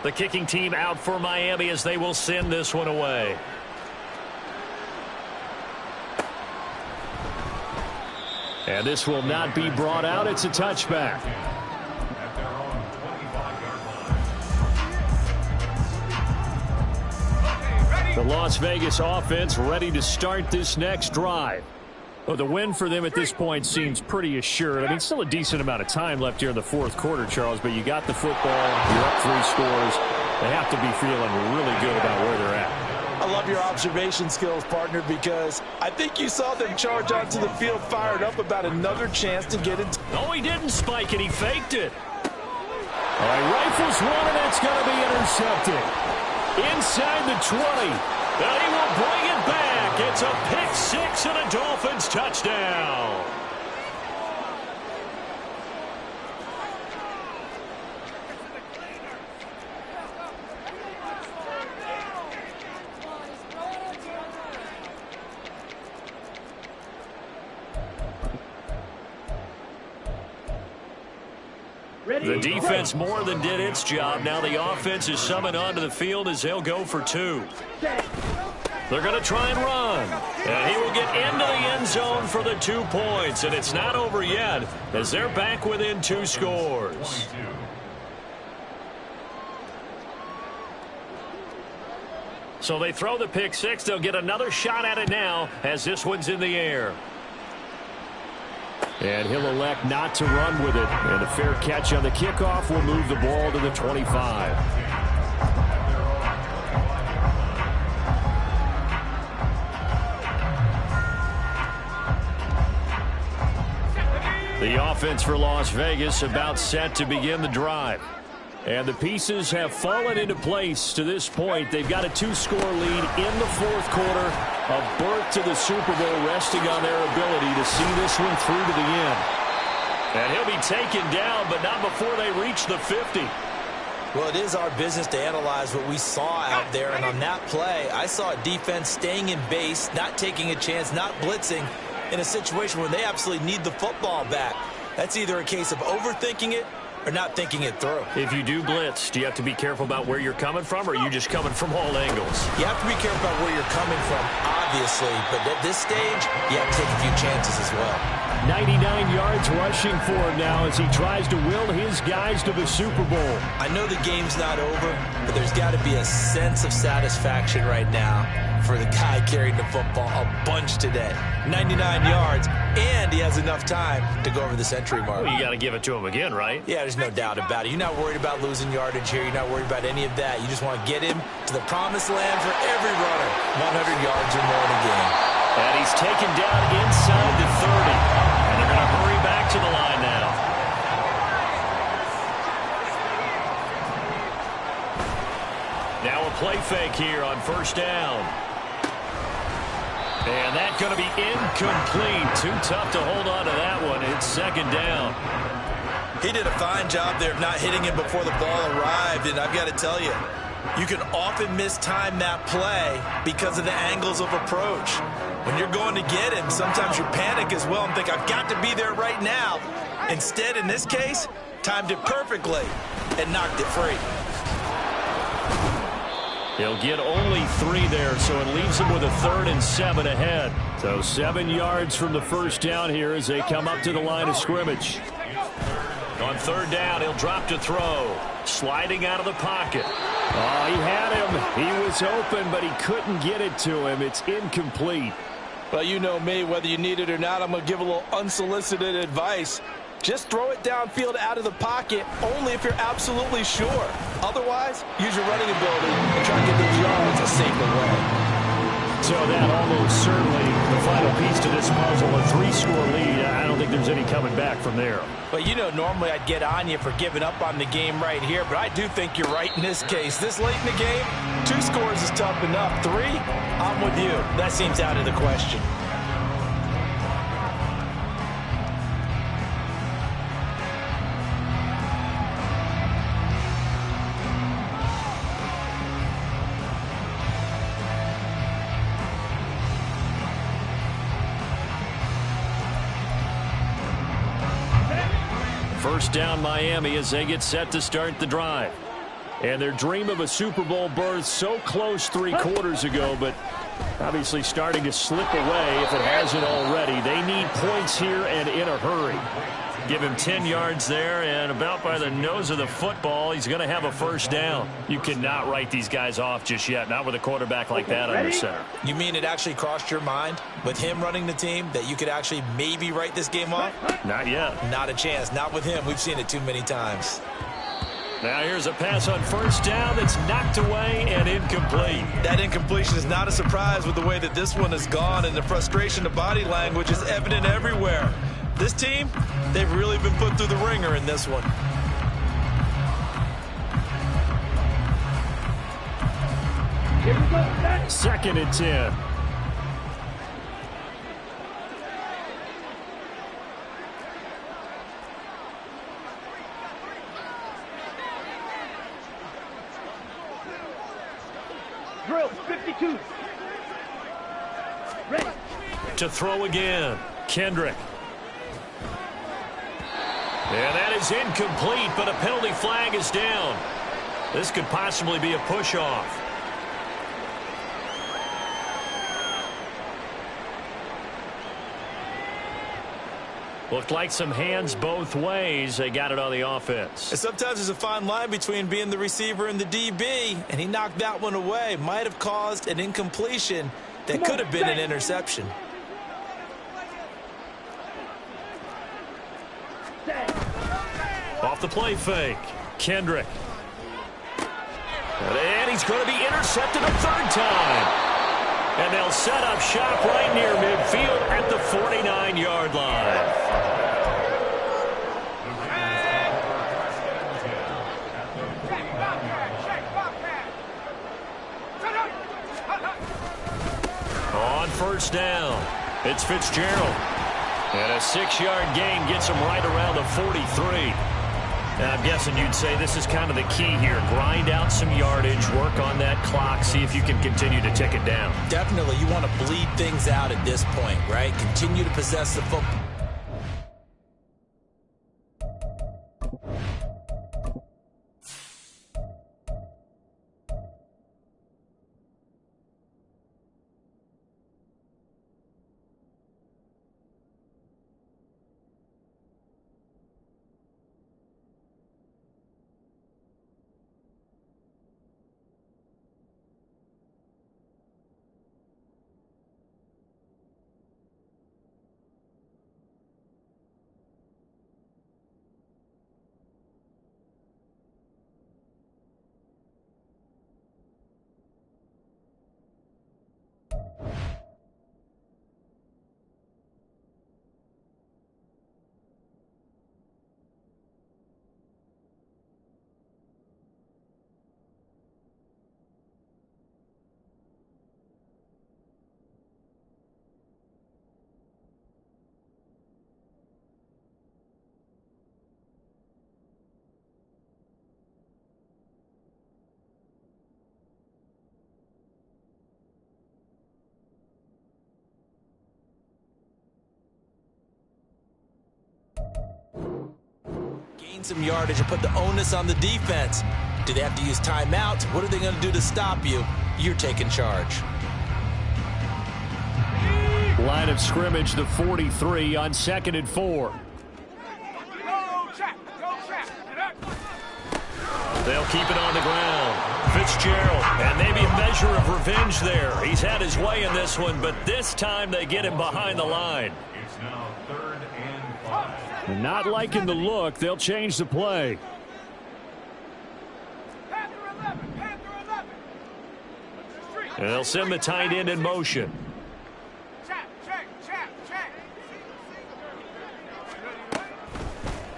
The kicking team out for Miami as they will send this one away. And this will not be brought out. It's a touchback. The Las Vegas offense ready to start this next drive. Well, the win for them at this point seems pretty assured. I mean, still a decent amount of time left here in the 4th quarter, Charles, but you got the football, you're up 3 scores. They have to be feeling really good about where they're at. I love your observation skills, partner, because I think you saw them charge onto the field fired up about another chance to get it. No, he didn't spike it. He faked it. All right, rifles one, and that's going to be intercepted. Inside the 20. And he will bring it back. It's a pick 6 and a Dolphins touchdown. The defense more than did its job. Now the offense is summoned onto the field as they'll go for 2. They're going to try and run. And he will get into the end zone for the 2 points. And it's not over yet as they're back within 2 scores. So they throw the pick 6. They'll get another shot at it now as this one's in the air. And he'll elect not to run with it. And a fair catch on the kickoff will move the ball to the 25. The offense for Las Vegas about set to begin the drive. And the pieces have fallen into place to this point. They've got a 2-score lead in the 4th quarter. A berth to the Super Bowl resting on their ability to see this one through to the end. And he'll be taken down, but not before they reach the 50. Well, it is our business to analyze what we saw out there. And on that play, I saw a defense staying in base, not taking a chance, not blitzing in a situation where they absolutely need the football back. That's either a case of overthinking it or not thinking it through. If you do blitz, do you have to be careful about where you're coming from, or are you just coming from all angles? You have to be careful about where you're coming from, obviously, but at this stage, you have to take a few chances as well. 99 yards rushing for him now as he tries to will his guys to the Super Bowl. I know the game's not over, but there's got to be a sense of satisfaction right now for the guy carrying the football a bunch today. 99 yards, and he has enough time to go over the century mark. Well, you got to give it to him again, right? Yeah, there's no doubt about it. You're not worried about losing yardage here. You're not worried about any of that. You just want to get him to the promised land for every runner. 100 yards or more in a game. And he's taken down inside the 30. And they're going to hurry back to the line now. Now a play fake here on first down. And that's going to be incomplete. Too tough to hold on to that one. It's second down. He did a fine job there of not hitting him before the ball arrived. And I've got to tell you, you can often mistime that play because of the angles of approach. When you're going to get him, sometimes you panic as well and think, I've got to be there right now. Instead, in this case, timed it perfectly and knocked it free. He'll get only 3 there, so it leaves him with a 3rd and 7 ahead. So 7 yards from the first down here as they come up to the line of scrimmage. On 3rd down, he'll drop to throw. Sliding out of the pocket. Oh, he had him. He was open, but he couldn't get it to him. It's incomplete. Well, you know me, whether you need it or not, I'm going to give a little unsolicited advice. Just throw it downfield out of the pocket only if you're absolutely sure. Otherwise, use your running ability and try to get those yards a safer way. So that almost certainly the final piece to this puzzle, a 3-score lead. I don't think there's any coming back from there. But, you know, normally I'd get on you for giving up on the game right here, but I do think you're right in this case. This late in the game, 2 scores is tough enough. 3, I'm with you. That seems out of the question. First down Miami as they get set to start the drive. And their dream of a Super Bowl berth so close 3 quarters ago, but obviously starting to slip away if it hasn't already. They need points here and in a hurry. Give him 10 yards there, and about by the nose of the football, he's going to have a first down. You cannot write these guys off just yet, not with a quarterback like that under center. You mean it actually crossed your mind with him running the team that you could actually maybe write this game off? Not yet. Not a chance. Not with him. We've seen it too many times. Now here's a pass on first down that's knocked away and incomplete. That incompletion is not a surprise with the way that this one has gone, and the frustration of body language is evident everywhere. This team, they've really been put through the ringer in this one. Here we go. 2nd and 10. Drill 52. Ready. To throw again. Kendrick. And that is incomplete, but a penalty flag is down. This could possibly be a push-off. Looked like some hands both ways. They got it on the offense. And sometimes there's a fine line between being the receiver and the DB, and he knocked that one away. Might have caused an incompletion that could have been an interception. Off the play fake. Kendrick. And he's going to be intercepted a 3rd time. And they'll set up shop right near midfield at the 49-yard line. On first down, it's Fitzgerald. And a 6-yard gain gets him right around the 43. I'm guessing you'd say this is kind of the key here. Grind out some yardage, work on that clock, see if you can continue to tick it down. Definitely, you want to bleed things out at this point, right? Continue to possess the football. Gain some yardage and put the onus on the defense. Do they have to use timeouts? What are they going to do to stop you? You're taking charge. Line of scrimmage, the 43 on 2nd and 4. They'll keep it on the ground. Fitzgerald, and maybe a measure of revenge there. He's had his way in this one, but this time they get him behind the line. It's now 3rd and 5. Not liking the look. They'll change the play. And they'll send the tight end in motion.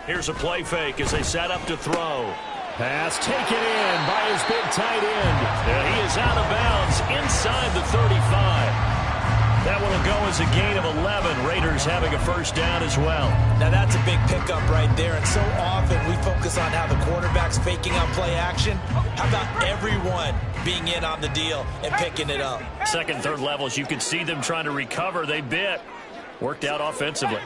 Here's a play fake as they set up to throw. Pass taken in by his big tight end. He is out of bounds inside the 35. That one will go as a gain of 11. Raiders having a first down as well. Now that's a big pickup right there, and so often we focus on how the quarterback's faking on play action. How about everyone being in on the deal and picking it up? Second, third levels, you can see them trying to recover. They bit. Worked out offensively.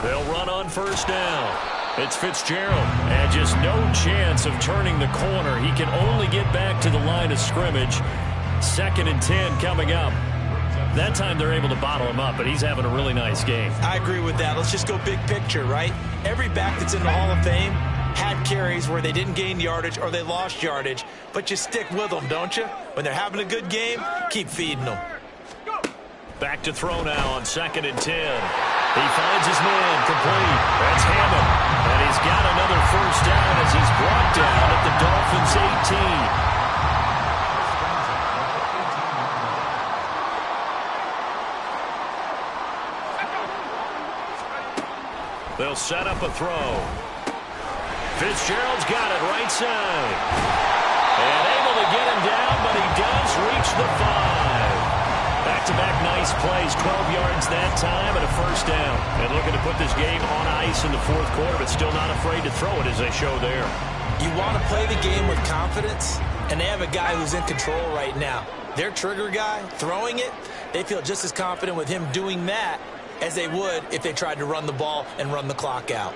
They'll run on first down. It's Fitzgerald, and just no chance of turning the corner. He can only get back to the line of scrimmage. 2nd and 10 coming up. That time they're able to bottle him up, but he's having a really nice game. I agree with that. Let's just go big picture, right? Every back that's in the Hall of Fame had carries where they didn't gain yardage or they lost yardage, but you stick with them, don't you? When they're having a good game, keep feeding them. Back to throw now on 2nd and 10. He finds his man complete. That's Hammond. And he's got another first down as he's brought down at the Dolphins' 18. They'll set up a throw. Fitzgerald's got it right side. And able to get him down, but he does reach the 5. Back-to-back nice plays, 12 yards that time and a first down. And looking to put this game on ice in the 4th quarter, but still not afraid to throw it as they show there. You want to play the game with confidence, and they have a guy who's in control right now. Their trigger guy, throwing it, they feel just as confident with him doing that as they would if they tried to run the ball and run the clock out.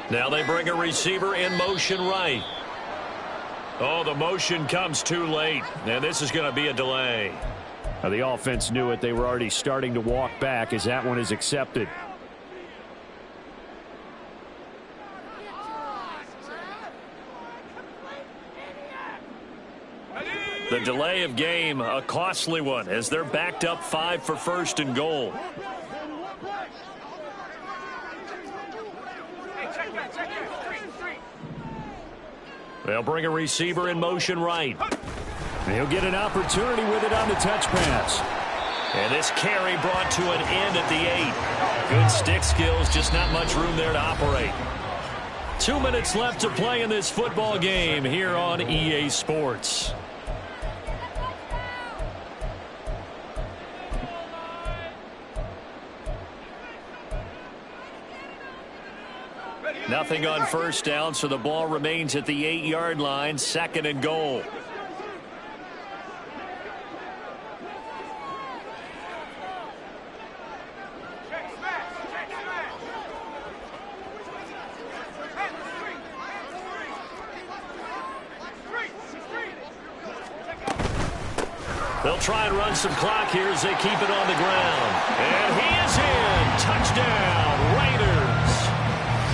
Now they bring a receiver in motion right. Oh, the motion comes too late, and this is going to be a delay. Now, the offense knew it. They were already starting to walk back as that one is accepted. The delay of game, a costly one, as they're backed up 5 for 1st and goal. They'll bring a receiver in motion right. He'll get an opportunity with it on the touch pass. And this carry brought to an end at the 8. Good stick skills, just not much room there to operate. 2 minutes left to play in this football game here on EA Sports. Nothing on first down, so the ball remains at the 8-yard line, 2nd and goal. They'll try and run some clock here as they keep it on the ground. And he is in. Touchdown, Raiders.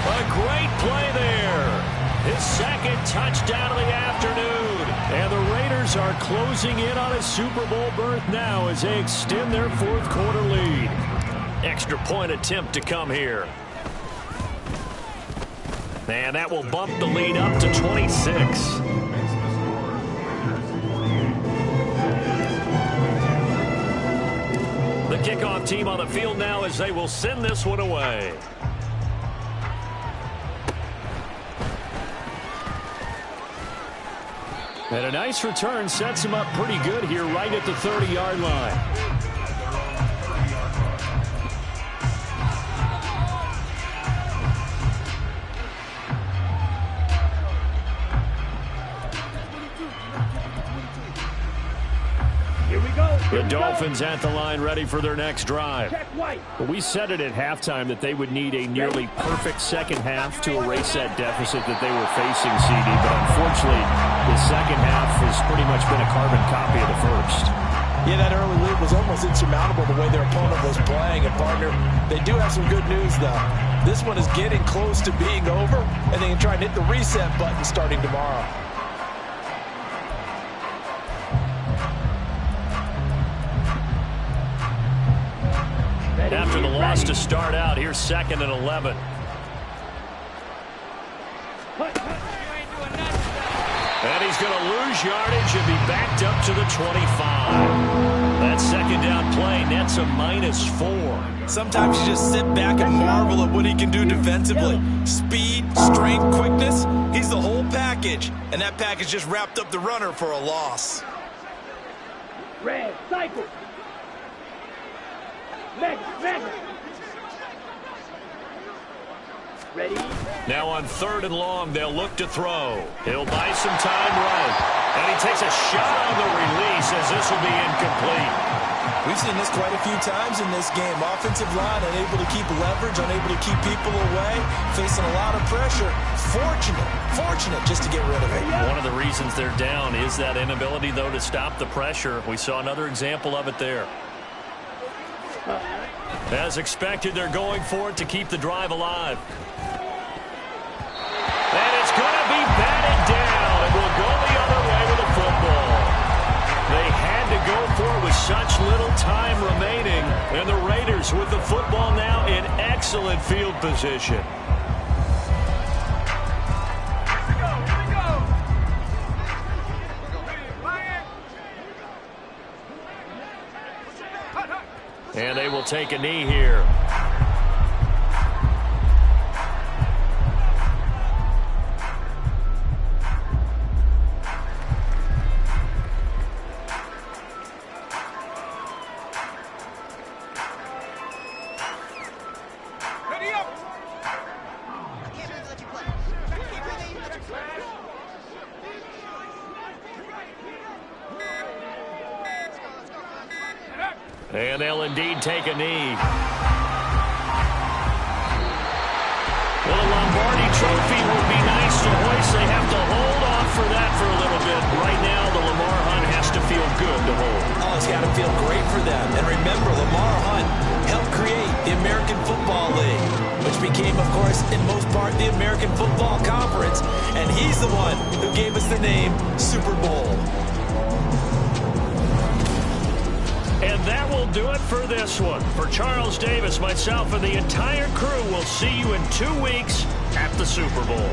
A great play there. His 2nd touchdown of the afternoon. And the Raiders are closing in on a Super Bowl berth now as they extend their 4th quarter lead. Extra point attempt to come here. And that will bump the lead up to 26. The kickoff team on the field now as they will send this one away. And a nice return sets him up pretty good here right at the 30-yard line. The Dolphins at the line, ready for their next drive. Check white. But we said it at halftime that they would need a nearly perfect second half to erase that deficit that they were facing, CD. But unfortunately, the second half has pretty much been a carbon copy of the first. Yeah, that early lead was almost insurmountable the way their opponent was playing. And, partner, they do have some good news, though. This one is getting close to being over, and they can try and hit the reset button starting tomorrow. After the loss to start out, here's 2nd and 11. And he's going to lose yardage and be backed up to the 25. That second down play nets a -4. Sometimes you just sit back and marvel at what he can do defensively. Speed, strength, quickness, he's the whole package. And that package just wrapped up the runner for a loss. Red, cycle. Mega. Ready? Now on 3rd and long, they'll look to throw. He'll buy some time right. And he takes a shot on the release as this will be incomplete. We've seen this quite a few times in this game. Offensive line unable to keep leverage, unable to keep people away, facing a lot of pressure. Fortunate just to get rid of it. One of the reasons they're down is that inability, though, to stop the pressure. We saw another example of it there. As expected, they're going for it to keep the drive alive. And it's going to be batted down, and will go the other way with the football. They had to go for it with such little time remaining, and the Raiders with the football now in excellent field position. And they will take a knee here. And they'll indeed take a knee. Well, the Lombardi Trophy would be nice to hoist. They have to hold off for that for a little bit. Right now, the Lamar Hunt has to feel good to hold. Oh, it's got to feel great for them. And remember, Lamar Hunt helped create the American Football League, which became, of course, in most part, the American Football Conference. And he's the one who gave us the name Super Bowl. And that will do it for this one. For Charles Davis, myself, and the entire crew, we'll see you in 2 weeks at the Super Bowl.